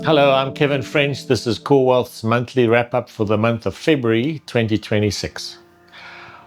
Hello, I'm Kevin French. This is Core Wealth's monthly wrap-up for the month of February 2026.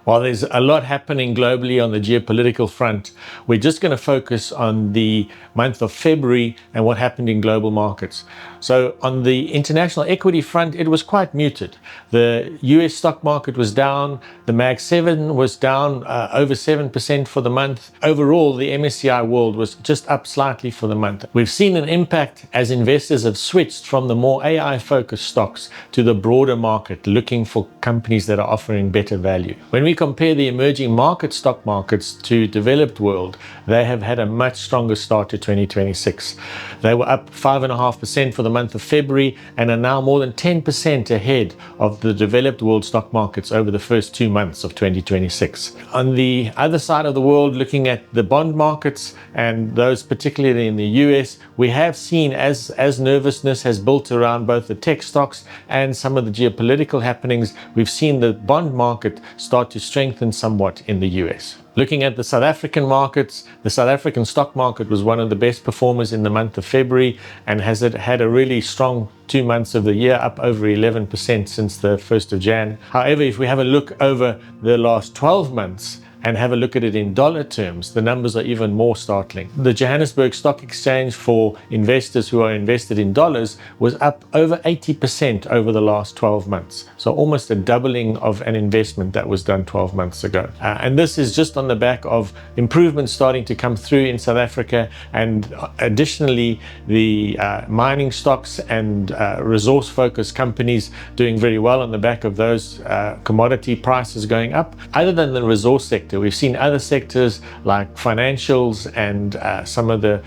While there's a lot happening globally on the geopolitical front, we're just going to focus on the month of February and what happened in global markets. So on the international equity front, it was quite muted. The US stock market was down. The Mag 7 was down over 7% for the month. Overall, the MSCI World was just up slightly for the month. We've seen an impact as investors have switched from the more AI-focused stocks to the broader market, looking for companies that are offering better value. When we compare the emerging market stock markets to developed world, they have had a much stronger start to 2026. They were up 5.5% for the month of February and are now more than 10% ahead of the developed world stock markets over the first 2 months of 2026. On the other side of the world, looking at the bond markets and those particularly in the US, we have seen as nervousness has built around both the tech stocks and some of the geopolitical happenings, we've seen the bond market start to strengthen somewhat in the US. Looking at the South African markets, the South African stock market was one of the best performers in the month of February and has had a really strong 2 months of the year, up over 11% since the 1st of Jan. However, if we have a look over the last 12 months, and have a look at it in dollar terms, the numbers are even more startling. The Johannesburg Stock Exchange for investors who are invested in dollars was up over 80% over the last 12 months. So almost a doubling of an investment that was done 12 months ago. And this is just on the back of improvements starting to come through in South Africa, and additionally the mining stocks and resource-focused companies doing very well on the back of those commodity prices going up. Other than the resource sector, we've seen other sectors like financials and some of the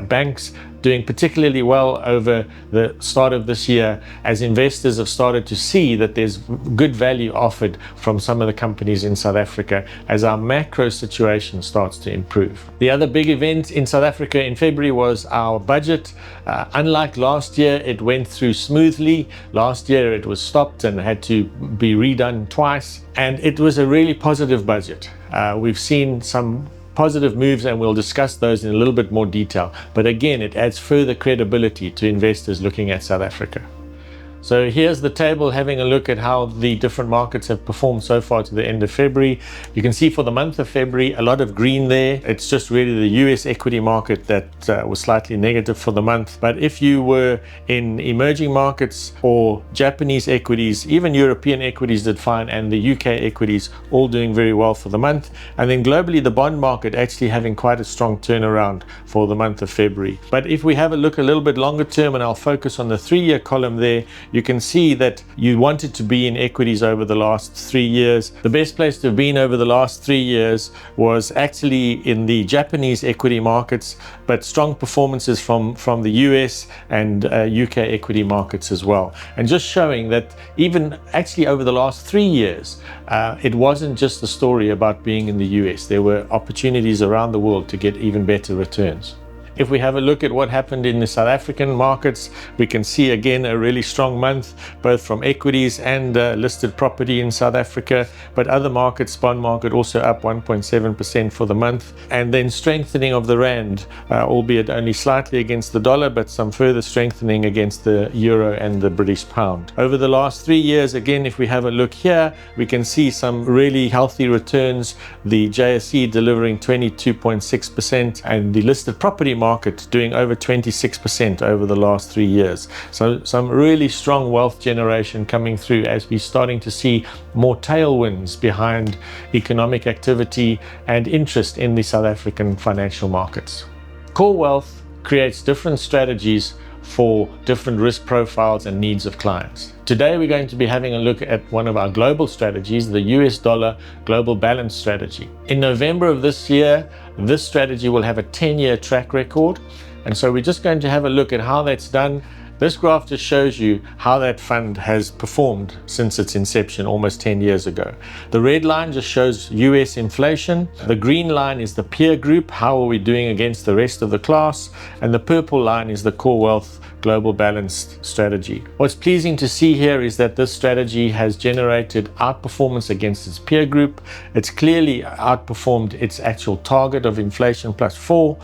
banks doing particularly well over the start of this year, as investors have started to see that there's good value offered from some of the companies in South Africa as our macro situation starts to improve. The other big event in South Africa in February was our budget. Unlike last year, it went through smoothly. Last year it was stopped and had to be redone twice, and it was a really positive budget. We've seen some positive moves, and we'll discuss those in a little bit more detail. But again, it adds further credibility to investors looking at South Africa. So here's the table having a look at how the different markets have performed so far to the end of February. You can see for the month of February, a lot of green there. It's just really the US equity market that was slightly negative for the month. But if you were in emerging markets or Japanese equities, even European equities did fine, and the UK equities all doing very well for the month. And then globally, the bond market actually having quite a strong turnaround for the month of February. But if we have a look a little bit longer term, and I'll focus on the 3-year column there, you can see that you wanted to be in equities over the last 3 years. The best place to have been over the last 3 years was actually in the Japanese equity markets, but strong performances from the US and UK equity markets as well. And just showing that even actually over the last 3 years, it wasn't just a story about being in the US. There were opportunities around the world to get even better returns. If we have a look at what happened in the South African markets, we can see again a really strong month, both from equities and listed property in South Africa, but other markets, bond market also up 1.7% for the month. And then strengthening of the rand, albeit only slightly against the dollar, but some further strengthening against the euro and the British pound. Over the last 3 years, again, if we have a look here, we can see some really healthy returns. The JSE delivering 22.6% and the listed property market doing over 26% over the last 3 years. So some really strong wealth generation coming through as we're starting to see more tailwinds behind economic activity and interest in the South African financial markets. Core Wealth creates different strategies for different risk profiles and needs of clients. Today we're going to be having a look at one of our global strategies, the US dollar global balance strategy. In November of this year, this strategy will have a 10-year track record, and so we're just going to have a look at how that's done. This graph just shows you how that fund has performed since its inception almost 10 years ago. The red line just shows US inflation. The green line is the peer group, how are we doing against the rest of the class, and the purple line is the Core Wealth global balanced strategy. What's pleasing to see here is that this strategy has generated outperformance against its peer group. It's clearly outperformed its actual target of inflation plus 4.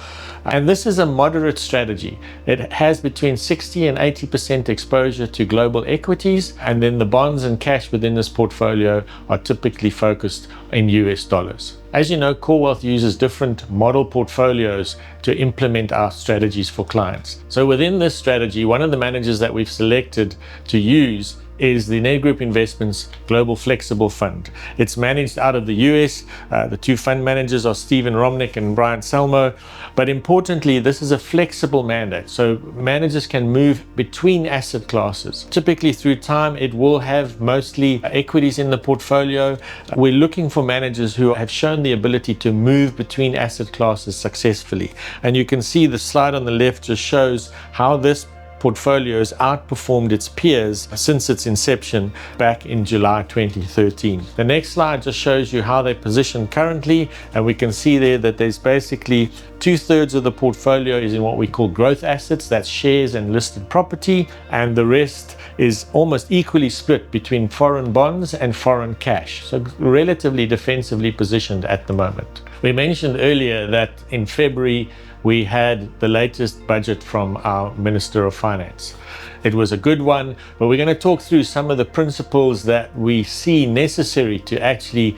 And this is a moderate strategy. It has between 60 and 80% exposure to global equities, and then the bonds and cash within this portfolio are typically focused in US dollars. As you know, Core Wealth uses different model portfolios to implement our strategies for clients. So within this strategy, one of the managers that we've selected to use is the Ned Group Investments Global Flexible Fund. It's managed out of the US. The two fund managers are Stephen Romnick and Brian Selmo. But importantly, this is a flexible mandate. So managers can move between asset classes. Typically through time, it will have mostly equities in the portfolio. We're looking for managers who have shown the ability to move between asset classes successfully. And you can see the slide on the left just shows how this portfolio has outperformed its peers since its inception back in July 2013. The next slide just shows you how they're positioned currently, and we can see there that there's basically 2/3 of the portfolio is in what we call growth assets, that's shares and listed property, and the rest is almost equally split between foreign bonds and foreign cash, so relatively defensively positioned at the moment. We mentioned earlier that in February we had the latest budget from our Minister of Finance. It was a good one, but we're going to talk through some of the principles that we see necessary to actually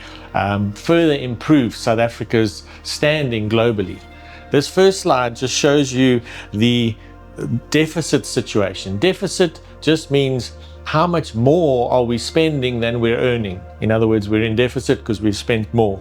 further improve South Africa's standing globally. This first slide just shows you the deficit situation. Deficit just means how much more are we spending than we're earning. In other words, we're in deficit because we've spent more.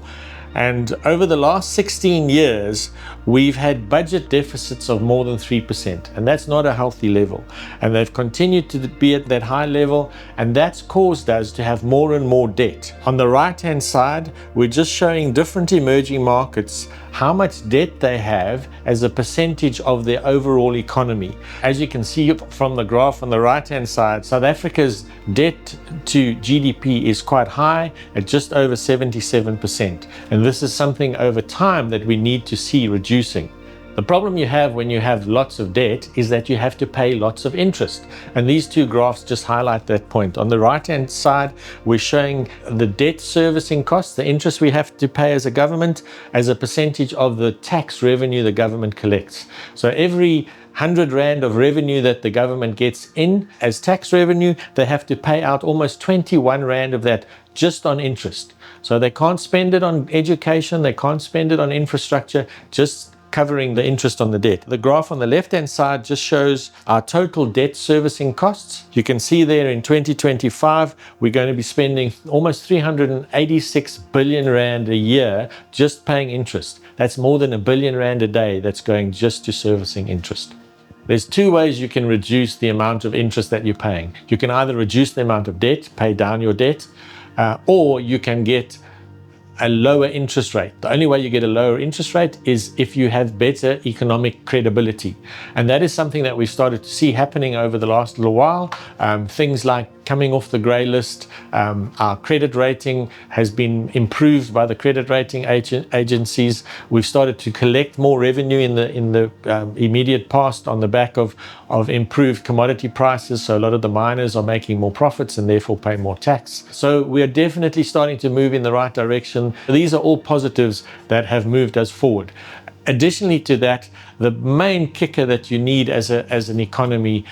And over the last 16 years, we've had budget deficits of more than 3%, and that's not a healthy level. And they've continued to be at that high level, and that's caused us to have more and more debt. On the right-hand side, we're just showing different emerging markets how much debt they have as a percentage of their overall economy. As you can see from the graph on the right-hand side, South Africa's debt to GDP is quite high at just over 77%. And this is something over time that we need to see reducing. The problem you have when you have lots of debt is that you have to pay lots of interest. And these two graphs just highlight that point. On the right-hand side, we're showing the debt servicing costs, the interest we have to pay as a government, as a percentage of the tax revenue the government collects. So every 100 Rand of revenue that the government gets in as tax revenue, they have to pay out almost 21 Rand of that just on interest. So they can't spend it on education, they can't spend it on infrastructure, just covering the interest on the debt. The graph on the left-hand side just shows our total debt servicing costs. You can see there in 2025, we're going to be spending almost 386 billion Rand a year just paying interest. That's more than 1 billion Rand a day that's going just to servicing interest. There's two ways you can reduce the amount of interest that you're paying. You can either reduce the amount of debt, pay down your debt, or you can get a lower interest rate. The only way you get a lower interest rate is if you have better economic credibility. And that is something that we've started to see happening over the last little while. Things like coming off the grey list, our credit rating has been improved by the credit rating agencies. We've started to collect more revenue in the immediate past on the back of improved commodity prices. So a lot of the miners are making more profits and therefore pay more tax. So we are definitely starting to move in the right direction. These are all positives that have moved us forward. Additionally to that, the main kicker that you need as an economy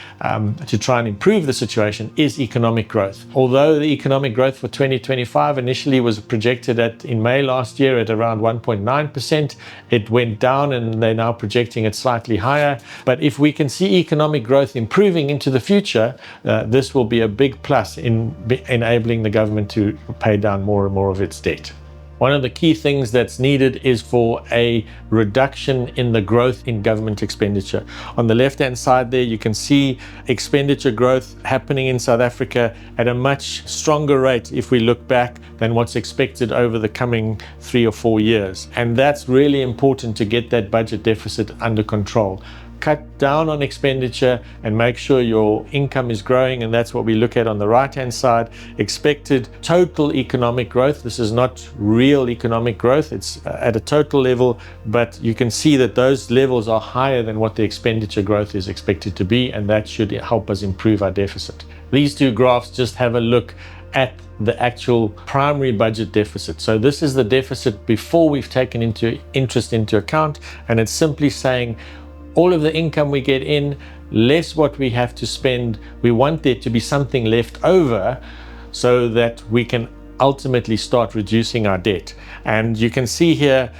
to try and improve the situation is economic growth. Although the economic growth for 2025 initially was projected in May last year at around 1.9%, it went down and they're now projecting it slightly higher. But if we can see economic growth improving into the future, this will be a big plus in enabling the government to pay down more and more of its debt. One of the key things that's needed is for a reduction in the growth in government expenditure. On the left-hand side there, you can see expenditure growth happening in South Africa at a much stronger rate if we look back than what's expected over the coming 3 or 4 years. And that's really important to get that budget deficit under control. Cut down on expenditure and make sure your income is growing, and that's what we look at on the right hand side. Expected total economic growth. This is not real real economic growth. It's at a total level, but you can see that those levels are higher than what the expenditure growth is expected to be, and that should help us improve our deficit. These two graphs just have a look at the actual primary budget deficit. So this is the deficit before we've taken interest into account, and it's simply saying all of the income we get in, less what we have to spend. We want there to be something left over so that we can ultimately start reducing our debt. And you can see here,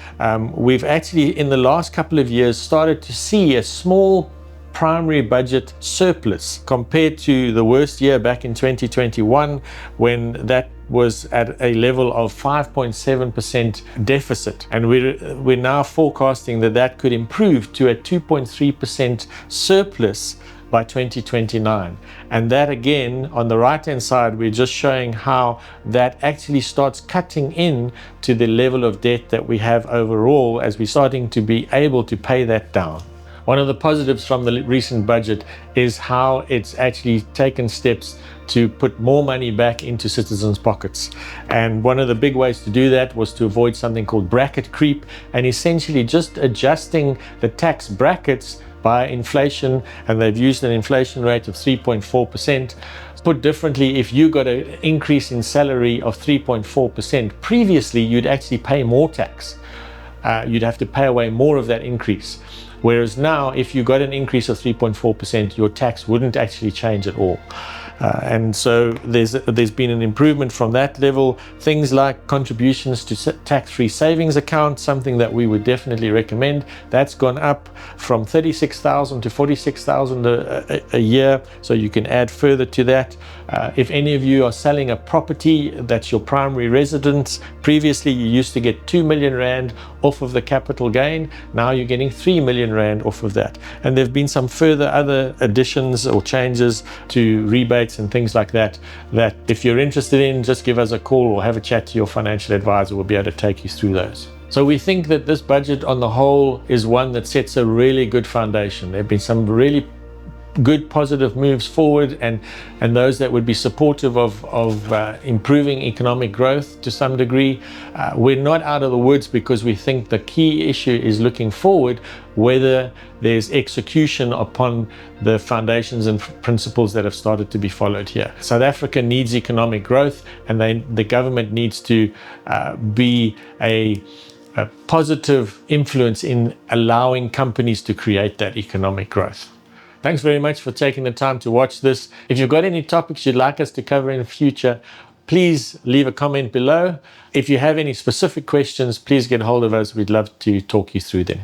we've actually in the last couple of years started to see a small primary budget surplus compared to the worst year back in 2021, when that was at a level of 5.7% deficit. And we're now forecasting that that could improve to a 2.3% surplus by 2029. And that again, on the right hand side, we're just showing how that actually starts cutting in to the level of debt that we have overall as we're starting to be able to pay that down. One of the positives from the recent budget is how it's actually taken steps to put more money back into citizens' pockets. And one of the big ways to do that was to avoid something called bracket creep, and essentially just adjusting the tax brackets by inflation. And they've used an inflation rate of 3.4%. Put differently, if you got an increase in salary of 3.4%, previously you'd actually pay more tax. You'd have to pay away more of that increase. Whereas now, if you got an increase of 3.4%, your tax wouldn't actually change at all. And so there's been an improvement from that level. Things like contributions to tax-free savings account, something that we would definitely recommend. That's gone up from 36,000 to 46,000 a year. So you can add further to that. If any of you are selling a property that's your primary residence, previously you used to get 2 million rand off of the capital gain. Now you're getting 3 million rand off of that. And there've been some further other additions or changes to rebates and things like that, that if you're interested in, just give us a call or have a chat to your financial advisor. We'll be able to take you through those. So we think that this budget on the whole is one that sets a really good foundation. There have been some really good positive moves forward, and those that would be supportive of improving economic growth to some degree. We're not out of the woods, because we think the key issue is looking forward, whether there's execution upon the foundations and principles that have started to be followed here. South Africa needs economic growth, and the government needs to be a positive influence in allowing companies to create that economic growth. Thanks very much for taking the time to watch this. If you've got any topics you'd like us to cover in the future, please leave a comment below. If you have any specific questions, please get hold of us. We'd love to talk you through them.